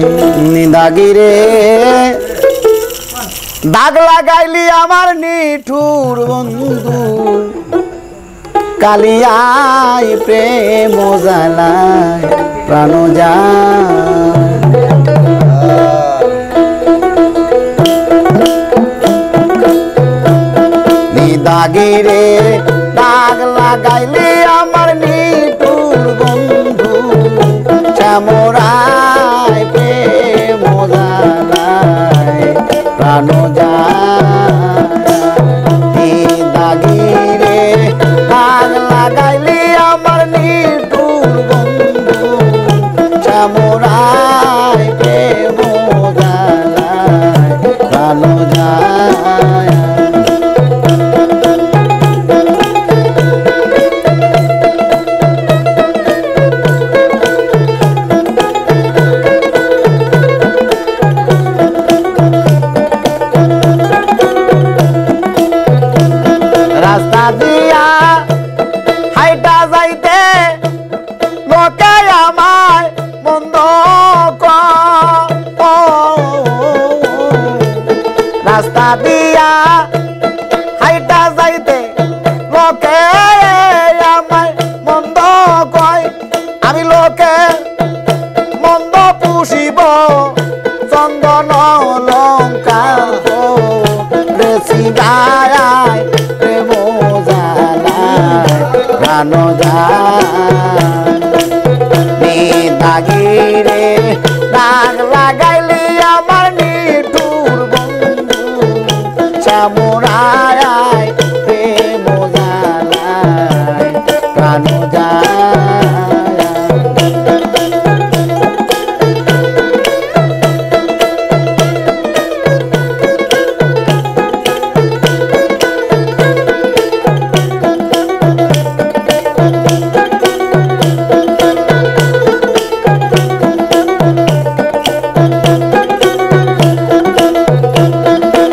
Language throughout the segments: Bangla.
নিদাগিরে দাগ লাগাইলি আমার নিঠুর বন্ধু কালিয়াই প্রেম জ্বালায় প্রাণ যায় নিদাগিরে দাগ লাগাইলি আমার নিঠুর বন্ধু চামড়ায় প্রেম জ্বালায় প্রাণ যায় নিদাগিরে দাগ লাগাইলি আমার নিঠুর বন্ধু চামড়ায় প্রেম জ্বালায় প্রাণ যায় রাস্তা দিয়া হাইটা যাইতে লোকে আমায় বন্ধ রাস্তা দিয়া হাইটা যাইতে লোকে আমায় বন্ধ কয় আমি লোকে মন্দ পুষিব চন্দন অলঙ্কার বেশি গায় প্রেম জ্বালায় প্রাণ যায় নিদাগিরে দাগ লাগাইলি আমার নিঠুর বন্ধু চামড়ায় প্রেম জ্বালায় প্রাণ যায়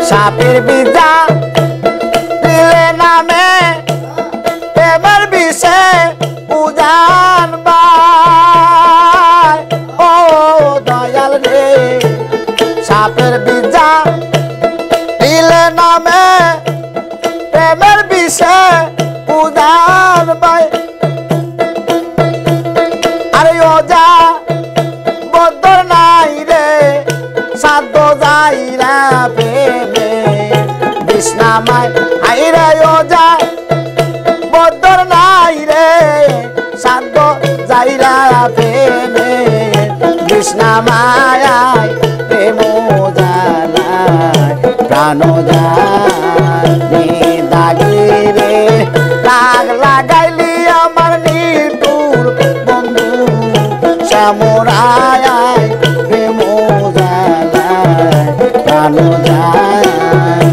সাপের বিদ্যা দিলে নামে প্রেমের বিষে উজান বাই ও দয়াল রে সাপের বিদ্যা দিলে নামে প্রেমের বিষে উজান বাই আরে ওজা বদর নাই রে সাধ্য যাই না প্রেমে কৃষ্ণামায় আইরে ওজা বদর নাই রে সাধ্য যাইরা প্রেমে কৃষ্ণামায় প্রেম জ্বালায় প্রাণ যায় নিদাগিরে দাগ লাগাইলি আমার নিঠুর বন্ধু চামড়ায় প্রেম জ্বালায় প্রাণ যায়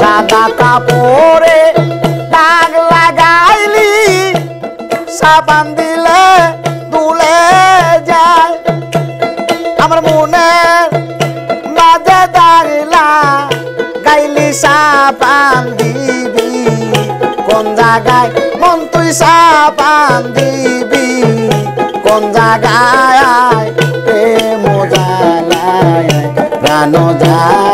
সাদা কাপড়ে দাগ লাগাইলি সাবান দিলে দুলে যায় আমার মনের মাঝে দাঁড়িলা গাইলি সাবান দিবি কোন জায়গায় মন তুই সাবান দিবি কোন জায়গায় প্রেম জ্বালায় প্রাণ যায়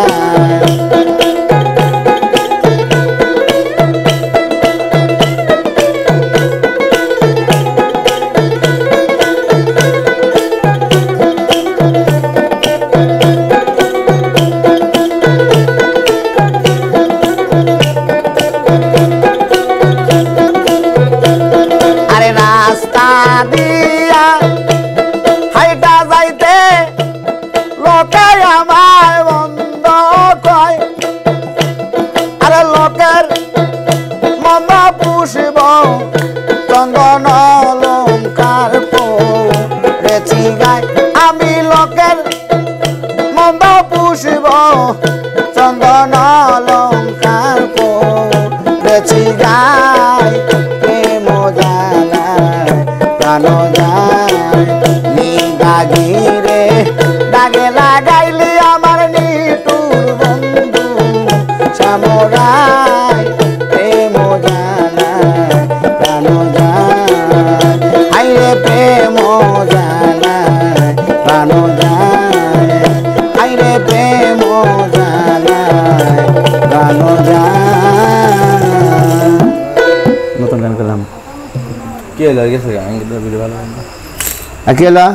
রাস্তা দিয়া হাইটা যাইতে লোকে আমায় বন্ধ কয় আরে লোকের মন পুষব চন্দন অলঙ্কার পরেছি গায় আমি লোকের মন পুষব চন্দন অলঙ্কার পরেছি গায় প্রেম জ্বালায় মোরাই প্রেম জানায় প্রাণ যায় আইরে প্রেম জানায় প্রাণ যায় আইরে প্রেম জানায় প্রাণ যায় নতুন গান করলাম কি হলো গেছে গান ভিডিও ভালো अकेला